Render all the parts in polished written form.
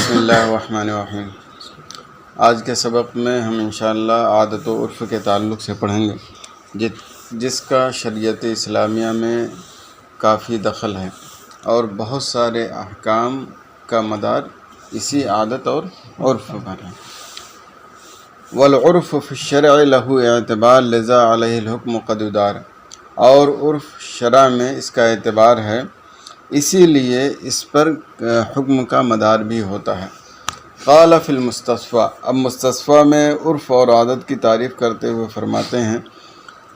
بسم اللہ الرحمن الرحیم۔ آج کے سبق میں ہم انشاءاللہ عادت و عرف کے تعلق سے پڑھیں گے جس کا شریعت اسلامیہ میں کافی دخل ہے اور بہت سارے احکام کا مدار اسی عادت اور عرف پر ہے۔ والعرف فی الشرع له اعتبار لذا علیہ الحکم قد دار، اور عرف شرع میں اس کا اعتبار ہے، اسی لیے اس پر حکم کا مدار بھی ہوتا ہے۔ قال فی المستصفیٰ، اب مستصفیٰ میں عرف اور عادت کی تعریف کرتے ہوئے فرماتے ہیں: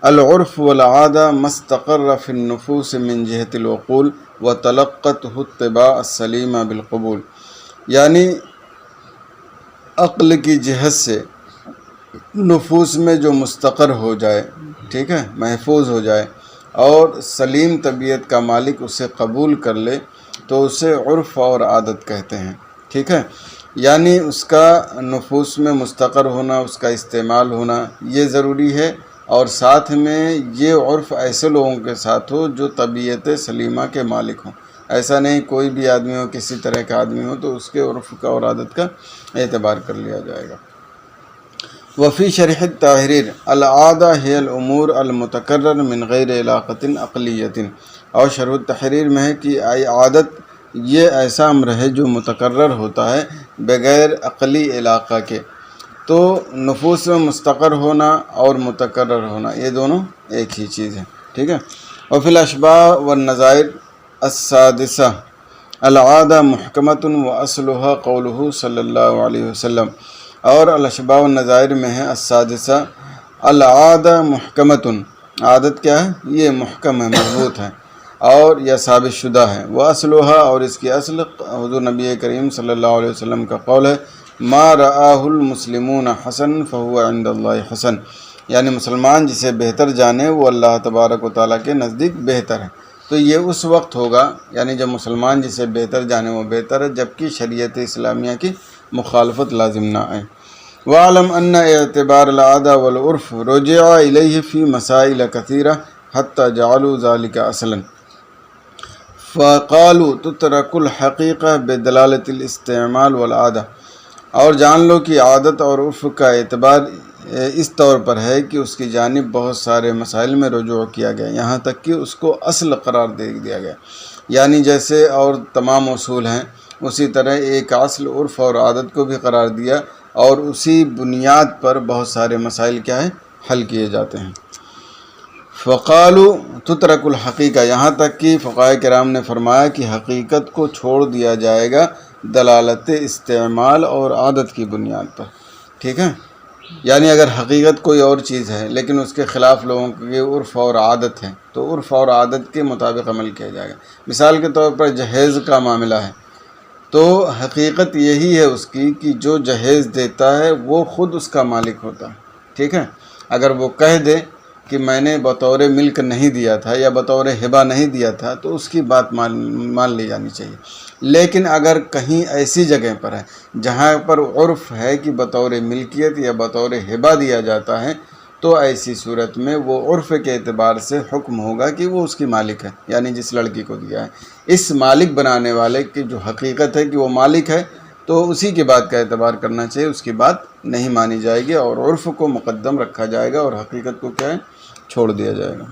العرف والعادہ ما استقر فی النفوس من جہت العقول وتلقته الطباع السلیمہ بالقبول، یعنی عقل کی جہت سے نفوس میں جو مستقر ہو جائے، ٹھیک ہے، محفوظ ہو جائے اور سلیم طبیعت کا مالک اسے قبول کر لے تو اسے عرف اور عادت کہتے ہیں، ٹھیک ہے۔ یعنی اس کا نفوس میں مستقر ہونا، اس کا استعمال ہونا یہ ضروری ہے، اور ساتھ میں یہ عرف ایسے لوگوں کے ساتھ ہو جو طبیعت سلیمہ کے مالک ہوں۔ ایسا نہیں کوئی بھی آدمی ہو، کسی طرح کا آدمی ہو تو اس کے عرف کا اور عادت کا اعتبار کر لیا جائے گا۔ وفی شرح التحریر العادہ ہی الامور المتکرر من غیر علاقۃ عقلیۃ، اور شرح التحریر میں ہے کہ عادت یہ ایسا امر ہے جو متکرر ہوتا ہے بغیر عقلی علاقہ کے۔ تو نفوس میں مستقر ہونا اور متکرر ہونا یہ دونوں ایک ہی چیز ہے، ٹھیک ہے۔ وفی الاشباہ والنظائر السادسہ العادہ محکمۃ واصلها قولہ صلی اللہ علیہ وسلم، اور الاشباہ والنظائر میں ہے السادسہ العادہ محکمۃ، عادت کیا ہے؟ یہ محکم ہے، مضبوط ہے اور یا ثابت شدہ ہے۔ واصلها، اور اس کی اصل حضور نبی کریم صلی اللہ علیہ وسلم کا قول ہے: ما رآہ المسلمون حسن فہو عند اللہ حسن، یعنی مسلمان جسے بہتر جانے وہ اللہ تبارک و تعالیٰ کے نزدیک بہتر ہے۔ تو یہ اس وقت ہوگا، یعنی جب مسلمان جسے بہتر جانے وہ بہتر ہے، جبکہ شریعت اسلامیہ کی مخالفت لازم نہ آئے۔ وَعْلَمْ أَنَّ اعتبار العادہ والعرف رجع الیہ فی مسائل کثیرہ حتی جعلوا ذلك اصلا فقالوا تترک الحقیقہ بدلالۃ الاستعمال والعادہ، اور جان لو کہ عادت اور عرف کا اعتبار اس طور پر ہے کہ اس کی جانب بہت سارے مسائل میں رجوع کیا گیا، یہاں تک کہ اس کو اصل قرار دے دیا گیا۔ یعنی جیسے اور تمام اصول ہیں اسی طرح ایک اصل عرف اور عادت کو بھی قرار دیا، اور اسی بنیاد پر بہت سارے مسائل کیا ہے؟ حل کیے جاتے ہیں۔ فقالوا تترک الحقیقہ، یہاں تک کہ فقہاء کرام نے فرمایا کہ حقیقت کو چھوڑ دیا جائے گا دلالت استعمال اور عادت کی بنیاد پر، ٹھیک ہے۔ یعنی اگر حقیقت کوئی اور چیز ہے لیکن اس کے خلاف لوگوں کی عرف اور عادت ہے تو عرف اور عادت کے مطابق عمل کیا جائے گا۔ مثال کے طور پر جہیز کا معاملہ ہے تو حقیقت یہی ہے اس کی کہ جو جہیز دیتا ہے وہ خود اس کا مالک ہوتا ہے، ٹھیک ہے۔ اگر وہ کہہ دے کہ میں نے بطور ملک نہیں دیا تھا یا بطور ہبہ نہیں دیا تھا تو اس کی بات مان لی جانی چاہیے۔ لیکن اگر کہیں ایسی جگہ پر ہے جہاں پر عرف ہے کہ بطور ملکیت یا بطور ہبہ دیا جاتا ہے تو ایسی صورت میں وہ عرف کے اعتبار سے حکم ہوگا کہ وہ اس کی مالک ہے، یعنی جس لڑکی کو دیا ہے اس مالک بنانے والے کی جو حقیقت ہے کہ وہ مالک ہے تو اسی کی بات کا اعتبار کرنا چاہیے، اس کی بات نہیں مانی جائے گی اور عرف کو مقدم رکھا جائے گا اور حقیقت کو کیا ہے؟ چھوڑ دیا جائے گا۔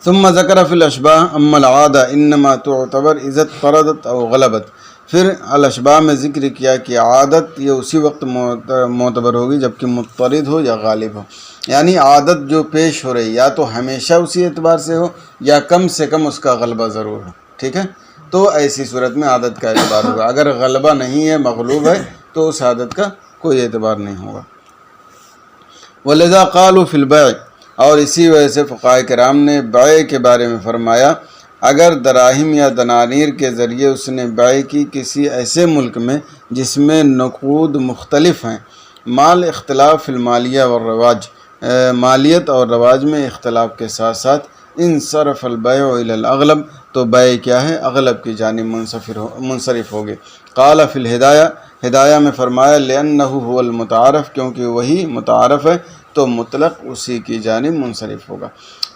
ثم ذکر فی الاشباہ اما العادہ انما تعتبر اذا اضطردت او غلبت، پھر الاشباہ میں ذکر کیا کہ عادت یہ اسی وقت معتبر ہوگی جبکہ مضطرد ہو یا غالب ہو، یعنی عادت جو پیش ہو رہی یا تو ہمیشہ اسی اعتبار سے ہو یا کم سے کم اس کا غلبہ ضرور ہو، ٹھیک ہے۔ تو ایسی صورت میں عادت کا اعتبار ہوگا، اگر غلبہ نہیں ہے، مغلوب ہے، تو اس عادت کا کوئی اعتبار نہیں ہوگا۔ ولذا قالوا فی البیع، اور اسی وجہ سے فقہاء کرام نے بیع کے بارے میں فرمایا اگر دراہم یا دنانیر کے ذریعے اس نے بیع کی کسی ایسے ملک میں جس میں نقود مختلف ہیں، مال اختلاف فی المالیہ والرواج، مالیت اور رواج میں اختلاف کے ساتھ ساتھ انصرف البیع الی الاغلب، تو بیع کیا ہے؟ اغلب کی جانب منصرف ہوگی۔ قال فی الہدایہ، ہدایہ میں فرمایا لأنہ هو المتعارف، کیونکہ وہی متعارف ہے، تو مطلق اسی کی جانب منصرف ہوگا۔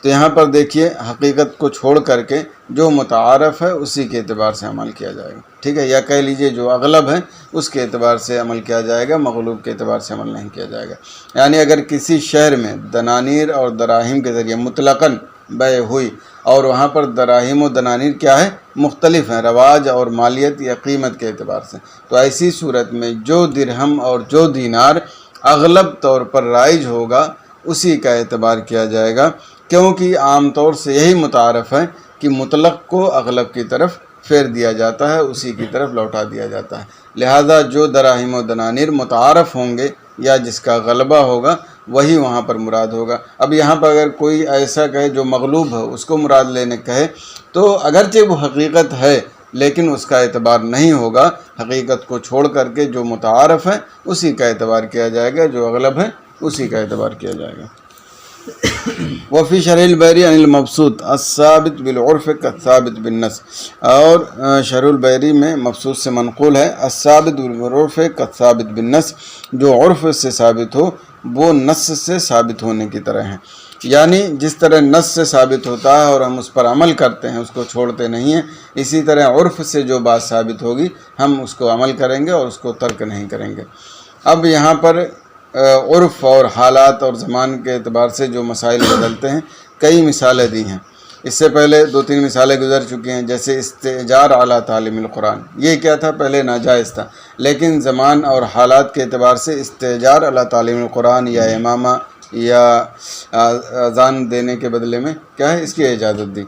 تو یہاں پر دیکھیے حقیقت کو چھوڑ کر کے جو متعارف ہے اسی کے اعتبار سے عمل کیا جائے گا، ٹھیک ہے، یا کہہ لیجئے جو اغلب ہے اس کے اعتبار سے عمل کیا جائے گا، مغلوب کے اعتبار سے عمل نہیں کیا جائے گا۔ یعنی اگر کسی شہر میں دنانیر اور دراہم کے ذریعے مطلقاً بیع ہوئی اور وہاں پر دراہم و دنانیر کیا ہے، مختلف ہیں رواج اور مالیت یا قیمت کے اعتبار سے، تو ایسی صورت میں جو درہم اور جو دینار اغلب طور پر رائج ہوگا اسی کا اعتبار کیا جائے گا، کیونکہ عام طور سے یہی متعارف ہے کہ مطلق کو اغلب کی طرف پھیر دیا جاتا ہے، اسی کی طرف لوٹا دیا جاتا ہے۔ لہذا جو دراہم و دنانیر متعارف ہوں گے یا جس کا غلبہ ہوگا وہی وہاں پر مراد ہوگا۔ اب یہاں پر اگر کوئی ایسا کہے جو مغلوب ہے اس کو مراد لینے کہے تو اگرچہ وہ حقیقت ہے لیکن اس کا اعتبار نہیں ہوگا، حقیقت کو چھوڑ کر کے جو متعارف ہے اسی کا اعتبار کیا جائے گا، جو اغلب ہے اسی کا اعتبار کیا جائے گا۔ وفی شرح البیری عن المبسوط الثابت بالعرف كالثابت بالنص، اور شرح البیری میں مبسوط سے منقول ہے الثابت بالعرف كالثابت بالنص، جو عرف سے ثابت ہو وہ نص سے ثابت ہونے کی طرح ہے، یعنی جس طرح نص سے ثابت ہوتا ہے اور ہم اس پر عمل کرتے ہیں، اس کو چھوڑتے نہیں ہیں، اسی طرح عرف سے جو بات ثابت ہوگی ہم اس کو عمل کریں گے اور اس کو ترک نہیں کریں گے۔ اب یہاں پر عرف اور حالات اور زمان کے اعتبار سے جو مسائل بدلتے ہیں کئی مثالیں دی ہیں، اس سے پہلے 2-3 مثالیں گزر چکی ہیں، جیسے استئجار اعلیٰ تعلیم القرآن، یہ کیا تھا، پہلے ناجائز تھا، لیکن زمان اور حالات کے اعتبار سے استئجار اعلیٰ تعلیم القرآن یا امامہ یا اذان دینے کے بدلے میں کیا ہے، اس کی اجازت دی۔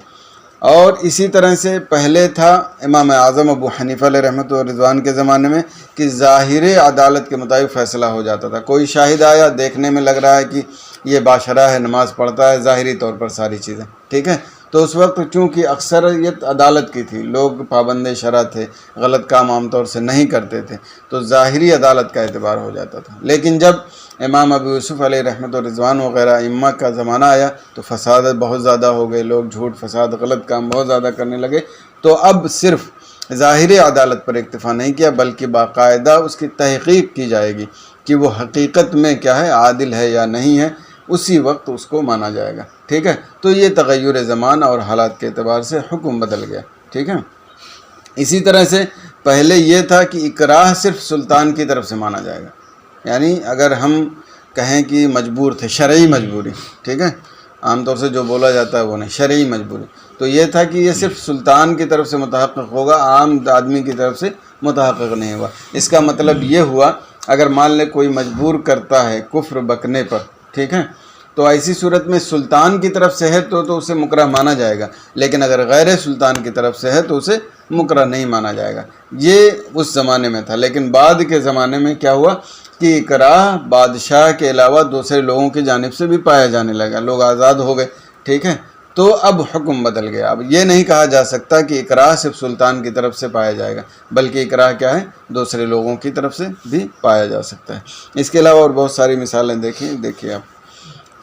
اور اسی طرح سے پہلے تھا امام اعظم ابو حنیفہ علیہ رحمۃ و رضوان کے زمانے میں کہ ظاہر عدالت کے مطابق فیصلہ ہو جاتا تھا، کوئی شاہد آیا دیکھنے میں لگ رہا ہے کہ یہ باشرہ ہے، نماز پڑھتا ہے، ظاہری طور پر ساری چیزیں ٹھیک ہے، تو اس وقت چونکہ اکثریت عدالت کی تھی، لوگ پابند شرع تھے، غلط کام عام طور سے نہیں کرتے تھے، تو ظاہری عدالت کا اعتبار ہو جاتا تھا۔ لیکن جب امام ابو یوسف علیہ رحمۃ و رضوان وغیرہ ائمہ کا زمانہ آیا تو فساد بہت زیادہ ہو گئے، لوگ جھوٹ فساد غلط کام بہت زیادہ کرنے لگے، تو اب صرف ظاہری عدالت پر اکتفا نہیں کیا بلکہ باقاعدہ اس کی تحقیق کی جائے گی کہ وہ حقیقت میں کیا ہے، عادل ہے یا نہیں ہے، اسی وقت اس کو مانا جائے گا، ٹھیک ہے۔ تو یہ تغیر زمان اور حالات کے اعتبار سے حکم بدل گیا، ٹھیک ہے۔ اسی طرح سے پہلے یہ تھا کہ اکراہ صرف سلطان کی طرف سے مانا جائے گا، یعنی اگر ہم کہیں کہ مجبور تھے، شرعی مجبوری، ٹھیک ہے، عام طور سے جو بولا جاتا ہے وہ نہیں، شرعی مجبوری، تو یہ تھا کہ یہ صرف سلطان کی طرف سے متحقق ہوگا، عام آدمی کی طرف سے متحقق نہیں ہوگا۔ اس کا مطلب یہ ہوا اگر مان لے کوئی مجبور کرتا ہے کفر بکنے پر، ٹھیک ہے، تو ایسی صورت میں سلطان کی طرف سے ہے تو اسے مکرہ مانا جائے گا، لیکن اگر غیر سلطان کی طرف سے ہے تو اسے مکرہ نہیں مانا جائے گا۔ یہ اس زمانے میں تھا، لیکن بعد کے زمانے میں کیا ہوا کہ اکراہ بادشاہ کے علاوہ دوسرے لوگوں کی جانب سے بھی پایا جانے لگا، لوگ آزاد ہو گئے، ٹھیک ہے، تو اب حکم بدل گیا۔ اب یہ نہیں کہا جا سکتا کہ اکراہ صرف سلطان کی طرف سے پایا جائے گا، بلکہ اکراہ کیا ہے، دوسرے لوگوں کی طرف سے بھی پایا جا سکتا ہے۔ اس کے علاوہ اور بہت ساری مثالیں دیکھیے آپ،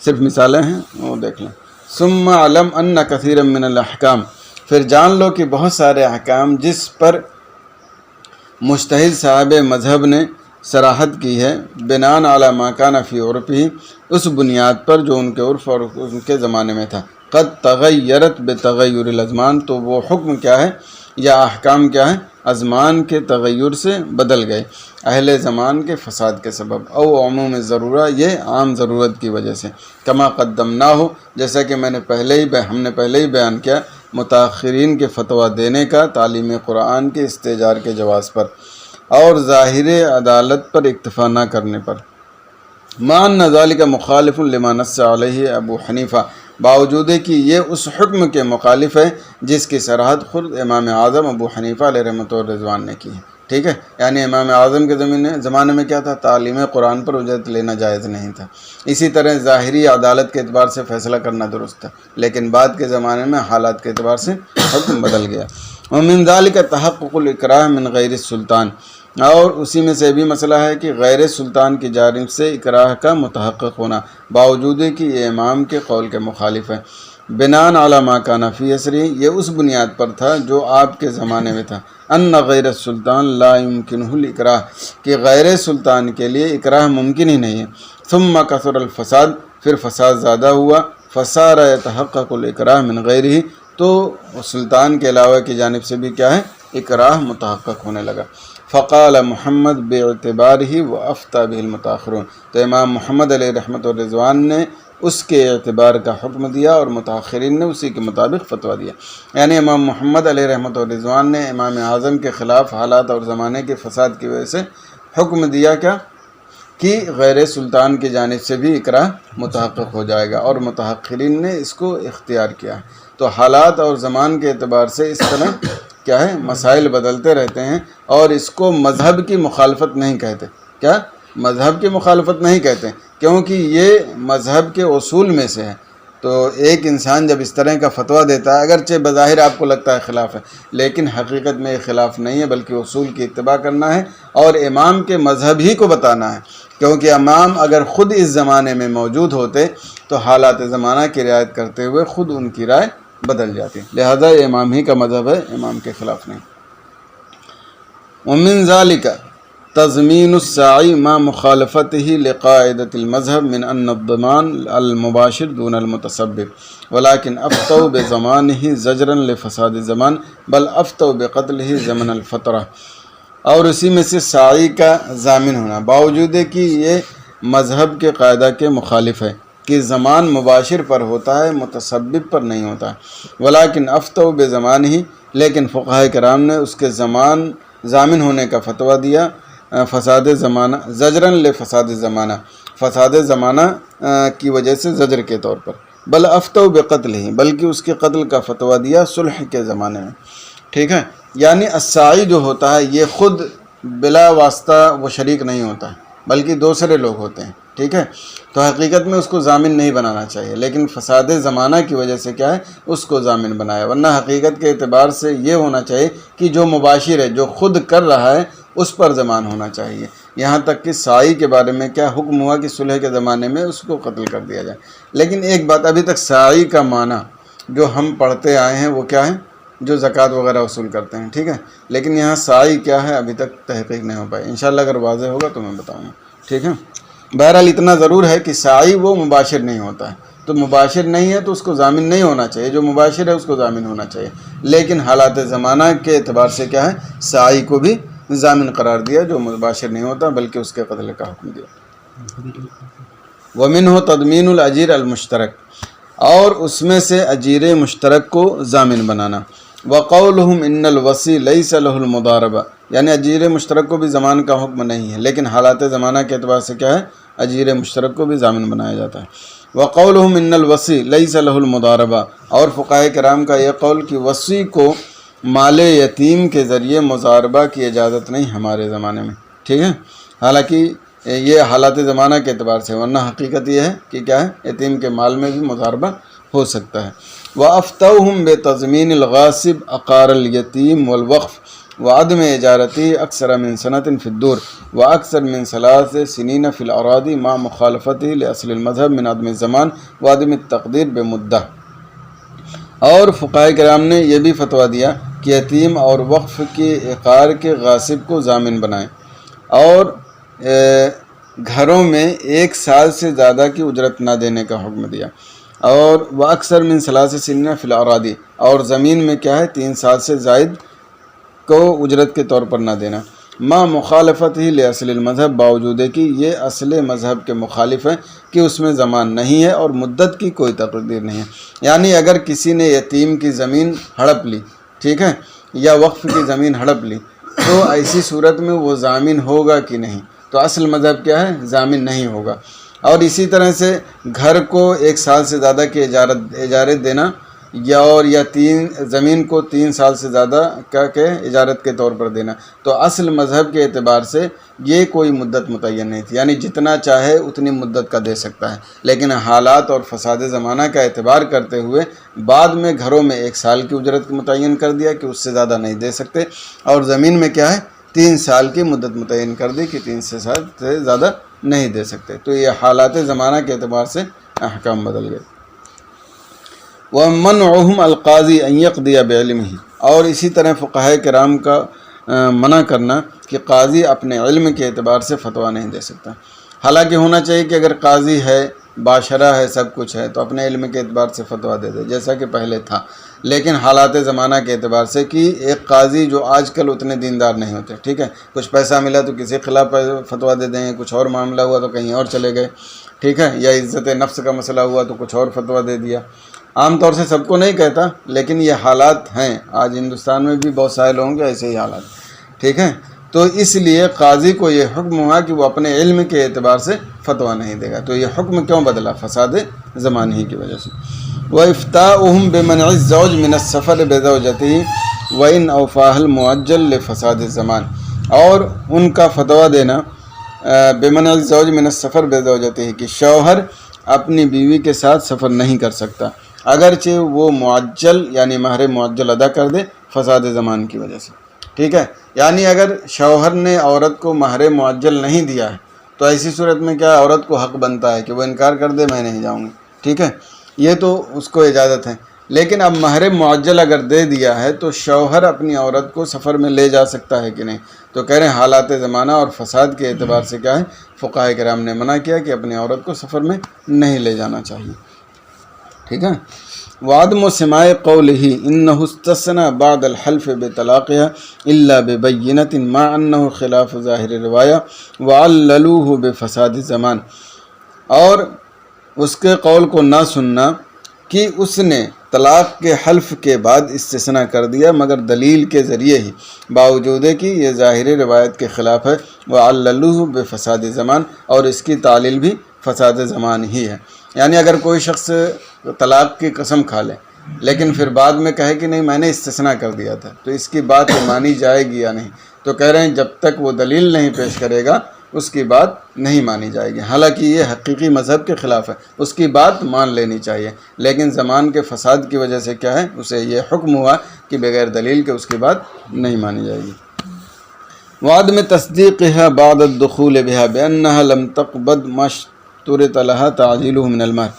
صرف مثالیں ہیں وہ دیکھ لیں۔ ثم علم ان کثیرا من الاحکام، پھر جان لو کہ بہت سارے احکام جس پر مجتہد صاحب مذہب نے صراحت کی ہے، بناء علی ما کان فی عرفہ، اس بنیاد پر جو ان کے عرف اور ان کے زمانے میں تھا، قد تغیرت بتغیر الازمان، تو وہ حکم کیا ہے یا احکام کیا ہے، ازمان کے تغیر سے بدل گئے، اہل زمان کے فساد کے سبب، او عموم ضرورہ، یہ عام ضرورت کی وجہ سے، کما قدمنا ہو، جیسا کہ ہم نے پہلے ہی بیان کیا، متاخرین کے فتویٰ دینے کا تعلیم قرآن کے استئجار کے جواز پر اور ظاہر عدالت پر اکتفا نہ کرنے پر، مان ذالک مخالف لما نص علیہ ابو حنیفہ، باوجود کہ یہ اس حکم کے مخالف ہے جس کی صراحت خود امام اعظم ابو حنیفہ علیہ رحمۃ اللہ رضوان نے کی ہے، ٹھیک ہے، یعنی امام اعظم کے زمانے میں کیا تھا، تعلیم قرآن پر اجرت لینا جائز نہیں تھا، اسی طرح ظاہری عدالت کے اعتبار سے فیصلہ کرنا درست تھا، لیکن بعد کے زمانے میں حالات کے اعتبار سے حکم بدل گیا۔ ومن ذالک تحقق الاکراہ من غیر السلطان، اور اسی میں سے بھی مسئلہ ہے کہ غیر سلطان کی جانب سے اکراہ کا متحقق ہونا، باوجود کہ یہ امام کے قول کے مخالف ہے، بناء علی ما کان فی عصرہ، یہ اس بنیاد پر تھا جو آپ کے زمانے میں تھا، ان غیر السلطان لا یمکنہ الاکراہ، کہ غیر سلطان کے لیے اکراہ ممکن ہی نہیں ہے، ثم کثر الفساد، پھر فساد زیادہ ہوا، فصار یتحقق الاکراہ من غیرہ، تو سلطان کے علاوہ کی جانب سے بھی کیا ہے، اکراہ متحقق ہونے لگا۔ فقال محمد باعتبارہ وافتى به المتاخرون، تو امام محمد علیہ رحمۃ الرضوان نے اس کے اعتبار کا حکم دیا اور متاخرین نے اسی کے مطابق فتویٰ دیا۔ یعنی امام محمد علیہ رحمۃ الرضوان نے امام اعظم کے خلاف حالات اور زمانے کے فساد کی وجہ سے حکم دیا کیا کہ غیر سلطان کی جانب سے بھی اکراہ متحقق ہو جائے گا، اور متاخرین نے اس کو اختیار کیا ہے۔ تو حالات اور زمان کے اعتبار سے اس طرح کیا ہے، مسائل بدلتے رہتے ہیں، اور اس کو مذہب کی مخالفت نہیں کہتے۔ کیا مذہب کی مخالفت نہیں کہتے، کیونکہ یہ مذہب کے اصول میں سے ہے۔ تو ایک انسان جب اس طرح کا فتویٰ دیتا ہے، اگرچہ بظاہر آپ کو لگتا ہے خلاف ہے، لیکن حقیقت میں یہ خلاف نہیں ہے، بلکہ اصول کی اتباع کرنا ہے اور امام کے مذہب ہی کو بتانا ہے، کیونکہ امام اگر خود اس زمانے میں موجود ہوتے تو حالات زمانہ کی رعایت کرتے ہوئے خود ان کی رائے بدل جاتی، لہذا یہ امام ہی کا مذہب ہے، امام کے خلاف نہیں۔ ومن ذالک تضمین الساعی ما مخالفته لقاعدة المذهب من ان الضمان المباشر دون المتسبب ولكن افتوا بضمانه زجرا لفساد الزمان بل افتوا بقتله زمن الفترہ، اور اسی میں سے ساعی کا ضامن ہونا، باوجود کہ یہ مذہب کے قاعدہ کے مخالف ہے کہ زمان مباشر پر ہوتا ہے، متسبب پر نہیں ہوتا، ولیکن افتوا بزمانہ، لیکن فقہاء کرام نے اس کے زمان ضامن ہونے کا فتویٰ دیا، فساد زمانہ زجرن لفساد زمانہ، فساد زمانہ کی وجہ سے زجر کے طور پر، بل افتوا بقتلہ، بلکہ اس کے قتل کا فتویٰ دیا صلح کے زمانے میں۔ ٹھیک ہے، یعنی الساعی جو ہوتا ہے یہ خود بلا واسطہ وہ شریک نہیں ہوتا ہے، بلکہ دوسرے لوگ ہوتے ہیں۔ ٹھیک ہے، تو حقیقت میں اس کو ضامن نہیں بنانا چاہیے، لیکن فساد زمانہ کی وجہ سے کیا ہے، اس کو ضامن بنایا، ورنہ حقیقت کے اعتبار سے یہ ہونا چاہیے کہ جو مباشر ہے، جو خود کر رہا ہے، اس پر ضمان ہونا چاہیے۔ یہاں تک کہ سائی کے بارے میں کیا حکم ہوا کہ صلح کے زمانے میں اس کو قتل کر دیا جائے، لیکن ایک بات، ابھی تک سائی کا معنی جو ہم پڑھتے آئے ہیں وہ کیا ہے، جو زکوٰۃ وغیرہ وصول کرتے ہیں۔ ٹھیک ہے، لیکن یہاں سائی کیا ہے ابھی تک تحقیق نہیں ہو پائی، انشاءاللہ اگر واضح ہوگا تو میں بتاؤں گا۔ ٹھیک ہے، بہرحال اتنا ضرور ہے کہ سائی وہ مباشر نہیں ہوتا ہے، تو مباشر نہیں ہے تو اس کو ضامن نہیں ہونا چاہیے، جو مباشر ہے اس کو ضامن ہونا چاہیے، لیکن حالات زمانہ کے اعتبار سے کیا ہے، سائی کو بھی ضامن قرار دیا جو مباشر نہیں ہوتا بلکہ اس کے قتل کا حکم دیا۔ ومنہ تضمین الاجیر المشترک، اور اس میں سے اجیر مشترک کو ضامن بنانا۔ وقولہم ان الوصی لیس لہ المضاربہ، یعنی اجیر مشترک کو بھی ضمان کا حکم نہیں ہے، لیکن حالات زمانہ کے اعتبار سے کیا ہے، اجیر مشترک کو بھی ضامن بنایا جاتا ہے۔ وقولہم ان الوصی لیس لہ المضاربہ، اور فقہاء کرام کا یہ قول کہ وصی کو مال یتیم کے ذریعے مضاربہ کی اجازت نہیں ہمارے زمانے میں۔ ٹھیک ہے، حالانکہ یہ حالات زمانہ کے اعتبار سے، ورنہ حقیقت یہ ہے کہ کیا ہے، یتیم کے مال میں بھی مضاربہ ہو سکتا ہے۔ وَأَفْتَوْهُمْ بِتَضْمِينِ الْغَاصِبِ عَقَارَ الْيَتِيمِ وَالْوَقْفِ وَعَدْمِ إِجَارَتِهِ أَكْثَرَ مِنْ سَنَةٍ فِي الدُّورِ وَأَكْثَرَ مِنْ 3 سِنِينَ فِي الْأَرَاضِ مَعَ مُخَالَفَتِهِ لِأَصْلِ الْمَذْهَبِ مِنْ عَدْمِ الزَّمَانِ وَعَدْمِ التَّقْدِيرِ بِمُدَّةٍ، اور فقہاء کرام نے یہ بھی فتویٰ دیا کہ یتیم اور وقف کے عقار کے غاصب کو ضامن بنائیں، اور گھروں میں 1 سال سے زیادہ کی اجرت نہ دینے کا حکم دیا، اور وہ اکثر من 3 سنین فی الاراضی، اور زمین میں کیا ہے 3 سال سے زائد کو اجرت کے طور پر نہ دینا، ما مخالفت ہی لاصل المذہب، باوجود ہے کہ یہ اصل مذہب کے مخالف ہے کہ اس میں زمان نہیں ہے اور مدت کی کوئی تقدیر نہیں ہے۔ یعنی اگر کسی نے یتیم کی زمین ہڑپ لی، ٹھیک ہے، یا وقف کی زمین ہڑپ لی، تو ایسی صورت میں وہ ضامن ہوگا کہ نہیں، تو اصل مذہب کیا ہے، ضامن نہیں ہوگا۔ اور اسی طرح سے گھر کو 1 سال سے زیادہ کی اجارت دینا، یا 3 زمین کو 3 سال سے زیادہ کے اجارت کے طور پر دینا، تو اصل مذہب کے اعتبار سے یہ کوئی مدت متعین نہیں تھی، یعنی جتنا چاہے اتنی مدت کا دے سکتا ہے، لیکن حالات اور فساد زمانہ کا اعتبار کرتے ہوئے بعد میں گھروں میں 1 سال کی اجرت متعین کر دیا کہ اس سے زیادہ نہیں دے سکتے، اور زمین میں کیا ہے 3 سال کی مدت متعین کر دی کہ 3 سال سے زیادہ نہیں دے سکتے۔ تو یہ حالات زمانہ کے اعتبار سے احکام بدل گئے۔ وَمَنْعُهُمْ الْقَاضِي أَنْ يَقْضِيَ بِعِلْمِهِ، اور اسی طرح فقہاء کرام کا منع کرنا کہ قاضی اپنے علم کے اعتبار سے فتویٰ نہیں دے سکتا۔ حالانکہ ہونا چاہیے کہ اگر قاضی ہے، باشرہ ہے، سب کچھ ہے، تو اپنے علم کے اعتبار سے فتویٰ دے دے جیسا کہ پہلے تھا، لیکن حالات زمانہ کے اعتبار سے کہ ایک قاضی جو آج کل اتنے دیندار نہیں ہوتے، ٹھیک ہے، کچھ پیسہ ملا تو کسی خلاف فتویٰ دے دیں، کچھ اور معاملہ ہوا تو کہیں اور چلے گئے، ٹھیک ہے، یا عزت نفس کا مسئلہ ہوا تو کچھ اور فتویٰ دے دیا۔ عام طور سے سب کو نہیں کہتا، لیکن یہ حالات ہیں، آج ہندوستان میں بھی بہت سارے لوگوں کے ایسے ہی حالات، ٹھیک ہے۔ تو اس لیے قاضی کو یہ حکم ہوا کہ وہ اپنے علم کے اعتبار سے فتویٰ نہیں دے گا۔ تو یہ حکم کیوں بدلا؟ فساد زمان ہی کی وجہ سے۔ وَإِفْتَاؤُهُمْ بِمَنْعِ الزَّوْجِ مِنَ السَّفَرِ بِزَوْجَتِهِ وَإِنْ أَوْفَاهَا الْمُعَجَّلُ لِفَسَادِ الزَّمَانِ، اور ان کا فتویٰ دینا بِمَنْعِ الزَّوْجِ مِنَ السَّفَرِ بِزَوْجَتِهِ کہ شوہر اپنی بیوی کے ساتھ سفر نہیں کر سکتا، اگرچہ وہ معجل یعنی مہر معجل ادا کر دے، فساد زمان کی وجہ سے، ٹھیک ہے۔ یعنی اگر شوہر نے عورت کو مہر معجل نہیں دیا ہے تو ایسی صورت میں کیا عورت کو حق بنتا ہے کہ وہ انکار کر دے، میں نہیں جاؤں گی، ٹھیک ہے، یہ تو اس کو اجازت ہے۔ لیکن اب مہر معجل اگر دے دیا ہے تو شوہر اپنی عورت کو سفر میں لے جا سکتا ہے کہ نہیں؟ تو کہہ رہے ہیں حالات زمانہ اور فساد کے اعتبار سے کیا ہے، فقہاء کرام نے منع کیا کہ اپنی عورت کو سفر میں نہیں لے جانا چاہیے، ٹھیک ہے۔ وعدم سماع قوله انه استثنى بعد الحلف بطلاقها الا ببينة مع انه خلاف ظاہر روایہ وعللوه بفساد الزمان، اور اس کے قول کو نہ سننا کہ اس نے طلاق کے حلف کے بعد استثناء کر دیا مگر دلیل کے ذریعے ہی، باوجود کہ یہ ظاہر روایت کے خلاف ہے، وعللوه بفساد الزمان، اور اس کی تعلیل بھی فساد زمان ہی ہے۔ یعنی اگر کوئی شخص طلاق کی قسم کھا لے لیکن پھر بعد میں کہے کہ نہیں میں نے استثناء کر دیا تھا، تو اس کی بات مانی جائے گی یا نہیں؟ تو کہہ رہے ہیں جب تک وہ دلیل نہیں پیش کرے گا اس کی بات نہیں مانی جائے گی، حالانکہ یہ حقیقی مذہب کے خلاف ہے، اس کی بات مان لینی چاہیے، لیکن زمان کے فساد کی وجہ سے کیا ہے، اسے یہ حکم ہوا کہ بغیر دلیل کے اس کی بات نہیں مانی جائے گی۔ وعدم تصدیقها بعد الدخول بها بأنها لم تقبض ما اشترط لها تعجيله من المہر،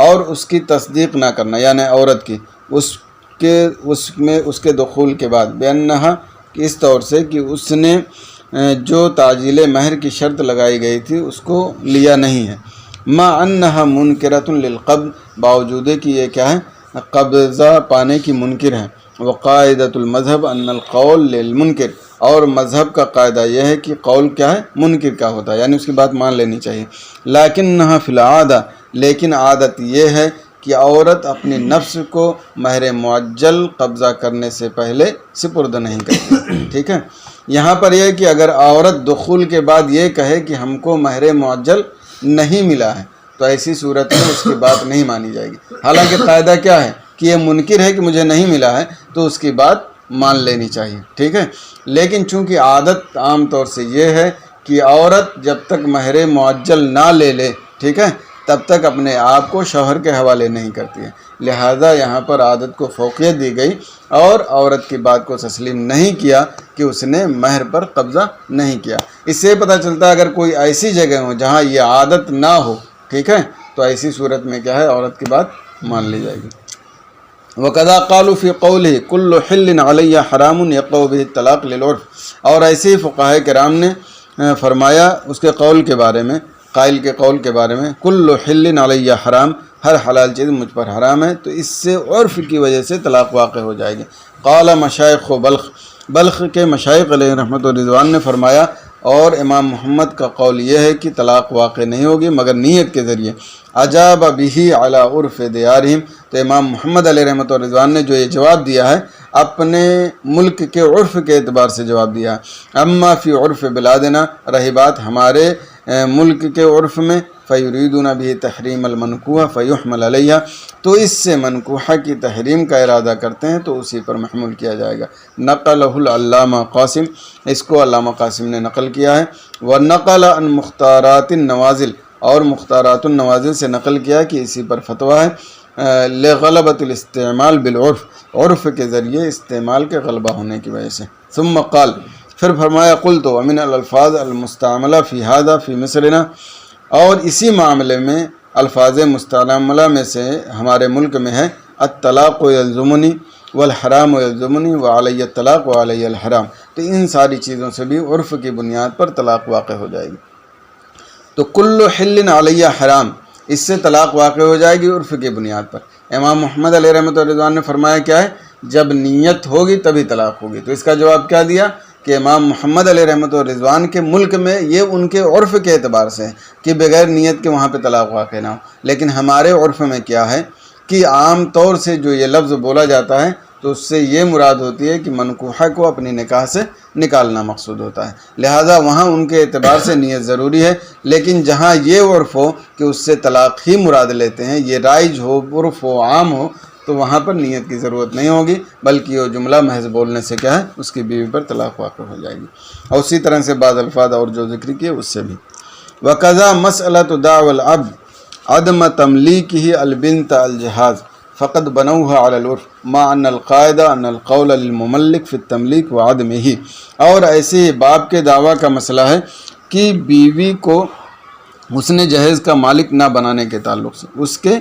اور اس کی تصدیق نہ کرنا یعنی عورت کی اس کے دخول کے بعد، بأنها اس طور سے کہ اس نے جو تعجیل مہر کی شرط لگائی گئی تھی اس کو لیا نہیں ہے، ما انها منکرۃ للقبض، باوجود کہ یہ کیا ہے، قبضہ پانے کی منکر ہے، وقاعدۃ المذہب ان القول للمنکر، اور مذہب کا قاعدہ یہ ہے کہ قول کیا ہے، منکر کا ہوتا ہے، یعنی اس کی بات مان لینی چاہیے۔ لیکنھا فی العادہ، لیکن عادت یہ ہے کہ عورت اپنی نفس کو مہر معجل قبضہ کرنے سے پہلے سپرد نہیں کرتی، ٹھیک ہے۔ یہاں پر یہ کہ اگر عورت دخول کے بعد یہ کہے کہ ہم کو مہر معجل نہیں ملا ہے تو ایسی صورت میں اس کی بات نہیں مانی جائے گی، حالانکہ قاعدہ کیا ہے کہ یہ منکر ہے کہ مجھے نہیں ملا ہے تو اس کی بات مان لینی چاہیے، ٹھیک ہے۔ لیکن چونکہ عادت عام طور سے یہ ہے کہ عورت جب تک مہر معجل نہ لے لے، ٹھیک ہے، تب تک اپنے آپ کو شوہر کے حوالے نہیں کرتی ہے، لہذا یہاں پر عادت کو فوقیت دی گئی اور عورت کی بات کو تسلیم نہیں کیا کہ اس نے مہر پر قبضہ نہیں کیا۔ اس سے پتہ چلتا ہے اگر کوئی ایسی جگہ ہو جہاں یہ عادت نہ ہو، ٹھیک ہے، تو ایسی صورت میں کیا ہے، عورت کی بات مان لی جائے گی۔ وَقَذَا قَالُوا فِي قَوْلِهِ كُلُّ حِلٍّ عَلَيَّ حَرَامٌ يَقَعُ بِهِ الطَّلَاقُ لِلْعُرْفِ، اور ایسے ہی فقہاء کرام نے فرمایا اس کے قول کے بارے میں، قائل کے قول کے بارے میں، کل حل علیہ حرام، ہر حلال چیز مجھ پر حرام ہے، تو اس سے عرف کی وجہ سے طلاق واقع ہو جائے گی۔ قال مشائخ بلخ کے مشائخ علیہ رحمت و رضوان نے فرمایا، اور امام محمد کا قول یہ ہے کہ طلاق واقع نہیں ہوگی مگر نیت کے ذریعے۔ اجاب به علی عرف دیارہم، تو امام محمد علیہ رحمت و رضوان نے جو یہ جواب دیا ہے اپنے ملک کے عرف کے اعتبار سے جواب دیا ہے۔ اما فی عرف بلادنا، رہی بات ہمارے ملک کے عرف میں، فیریدون به تحریم المنکوح فیحمل علیہ، تو اس سے منکوحہ کی تحریم کا ارادہ کرتے ہیں تو اسی پر محمول کیا جائے گا۔ نقلہ العلامہ قاسم، اس کو علامہ قاسم نے نقل کیا ہے۔ ونقل عن مختارات النوازل، اور مختارات النوازل سے نقل کیا کہ اسی پر فتویٰ ہے، لغلبۃ الاستعمال بالعرف، عرف کے ذریعے استعمال کے غلبہ ہونے کی وجہ سے۔ ثم قال، پھر فرمایا، قلت ومن الالفاظ المستعملہ فی ھذا فی مصرنا، اور اسی معاملے میں الفاظ مستعملہ میں سے ہمارے ملک میں ہے، الطلاق یلزمنی والحرام یلزمنی وعلی الطلاق وعلی الحرام، تو ان ساری چیزوں سے بھی عرف کی بنیاد پر طلاق واقع ہو جائے گی۔ تو کل حل علیہ حرام، اس سے طلاق واقع ہو جائے گی عرف کی بنیاد پر۔ امام محمد علیہ رحمۃ اللہ رضوان نے فرمایا کیا ہے، جب نیت ہوگی تبھی طلاق ہوگی۔ تو اس کا جواب کیا دیا کہ امام محمد علیہ رحمۃ اللہ رضوان کے ملک میں یہ ان کے عرف کے اعتبار سے ہے کہ بغیر نیت کے وہاں پہ طلاق واقع نہ ہو، لیکن ہمارے عرف میں کیا ہے کہ عام طور سے جو یہ لفظ بولا جاتا ہے تو اس سے یہ مراد ہوتی ہے کہ منکوحہ کو اپنی نکاح سے نکالنا مقصود ہوتا ہے، لہٰذا وہاں ان کے اعتبار سے نیت ضروری ہے۔ لیکن جہاں یہ عرف ہو کہ اس سے طلاق ہی مراد لیتے ہیں، یہ رائج ہو، عرف ہو، عام ہو، تو وہاں پر نیت کی ضرورت نہیں ہوگی، بلکہ وہ جملہ محض بولنے سے کیا ہے، اس کی بیوی پر طلاق واقع ہو جائے گی۔ اور اسی طرح سے بعض الفاظ اور جو ذکر کیے اس سے بھی۔ وَقَضَى مَسْأَلَةُ دَعْوَى الْعَبْدِ عدم تملیکہ البنت الجہاز فقد بنوها على العرف مع ان القاعدہ ان القول للمملک فی التملیک وعدمہ۔ اور ایسے ہی باپ کے دعویٰ کا مسئلہ ہے کہ بیوی کو حسن جہیز کا مالک نہ بنانے کے تعلق سے، اس کے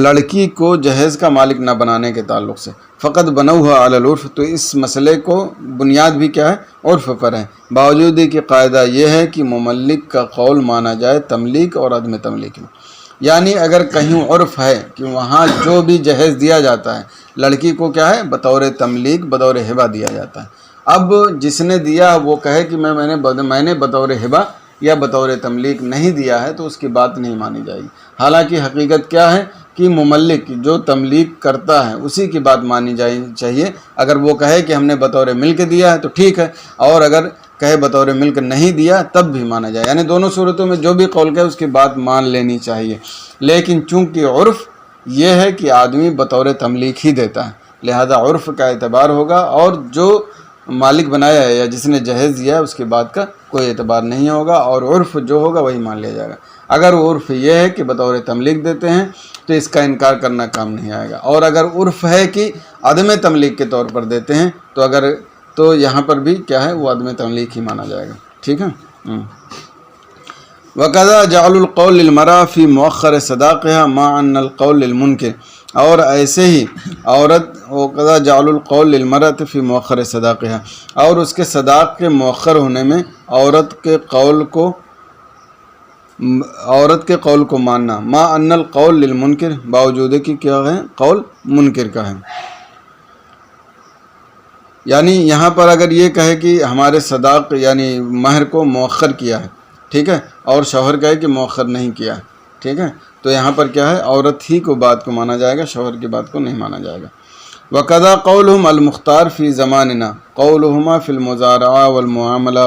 لڑکی کو جہیز کا مالک نہ بنانے کے تعلق سے، فقط بنوها علی العرف، تو اس مسئلے کو بنیاد بھی کیا ہے، عرف پر ہے، باوجود کہ قاعدہ یہ ہے کہ مملک کا قول مانا جائے تملیک اور عدم تملیک میں۔ یعنی اگر کہیں عرف ہے کہ وہاں جو بھی جہیز دیا جاتا ہے لڑکی کو کیا ہے، بطور تملیک، بطور ہبہ دیا جاتا ہے۔ اب جس نے دیا وہ کہے کہ میں نے بطور ہبہ یا بطور تملیک نہیں دیا ہے، تو اس کی بات نہیں مانی جائے گی۔ حالانکہ حقیقت کیا ہے کہ مملک جو تملیک کرتا ہے اسی کی بات مانی چاہیے۔ اگر وہ کہے کہ ہم نے بطور ملک دیا ہے تو ٹھیک ہے، اور اگر کہے بطور ملک نہیں دیا تب بھی مانا جائے، یعنی دونوں صورتوں میں جو بھی قول کہے اس کی بات مان لینی چاہیے۔ لیکن چونکہ عرف یہ ہے کہ آدمی بطور تملیک ہی دیتا ہے، لہذا عرف کا اعتبار ہوگا، اور جو مالک بنایا ہے یا جس نے جہیز دیا ہے اس کی بات کا کوئی اعتبار نہیں ہوگا، اور عرف جو ہوگا وہی مان لیا جائے گا۔ اگر عرف یہ ہے کہ بطور تملیک دیتے ہیں تو اس کا انکار کرنا کام نہیں آئے گا، اور اگر عرف ہے کہ عدم تملیک کے طور پر دیتے ہیں تو یہاں پر بھی کیا ہے، وہ عدم تملیک ہی مانا جائے گا۔ ٹھیک ہے۔ وَقَضَى جَعْلُ الْقَوْلِ لِلْمَرْأَةِ فِي مُؤَخَّرِ صَدَاقِهَا مَعَ أَنَّ الْقَوْلَ لِلْمُنْكِرِ، اور ایسے ہی عورت وَقَضَى جَعْلُ الْقَوْلِ لِلْمَرْأَةِ فِي مُؤَخَّرِ صَدَاقِهَا، اور اس کے صداق کے مؤخر ہونے میں عورت کے قول کو ماننا، مَعَ أَنَّ الْقَوْلَ لِلْمُنْكِرِ، باوجود کہ کیا ہے، قول منکر کا ہے۔ یعنی یہاں پر اگر یہ کہے کہ ہمارے صداق یعنی مہر کو مؤخر کیا ہے، ٹھیک ہے، اور شوہر کہے کہ مؤخر نہیں کیا ہے، ٹھیک ہے، تو یہاں پر کیا ہے، عورت ہی کو بات کو مانا جائے گا، شوہر کی بات کو نہیں مانا جائے گا۔ وَقَضَى قَوْلُهُمْ الْمُخْتَارُ فِي زَمَانِنَا قَوْلُهُمَا فِي الْمُزَارَعَةِ وَالْمُعَامَلَةِ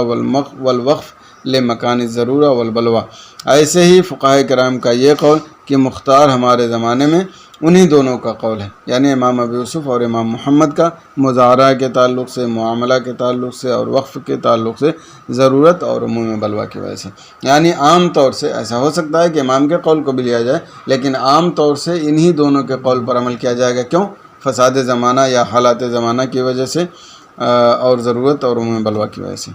وَالْوَقْفِ لِمَكَانِ الضَّرُورَةِ وَالْبَلْوَىٰ۔ ایسے ہی فقہائے کرام کا یہ قول کہ مختار ہمارے زمانے میں انہی دونوں کا قول ہے، یعنی امام ابو یوسف اور امام محمد کا، مزارعہ کے تعلق سے، معاملہ کے تعلق سے، اور وقف کے تعلق سے، ضرورت اور عموم بلوہ کی وجہ سے۔ یعنی عام طور سے ایسا ہو سکتا ہے کہ امام کے قول کو بھی لیا جائے، لیکن عام طور سے انہی دونوں کے قول پر عمل کیا جائے گا۔ کیوں؟ فساد زمانہ یا حالات زمانہ کی وجہ سے، اور ضرورت اور عموم بلوہ کی وجہ سے۔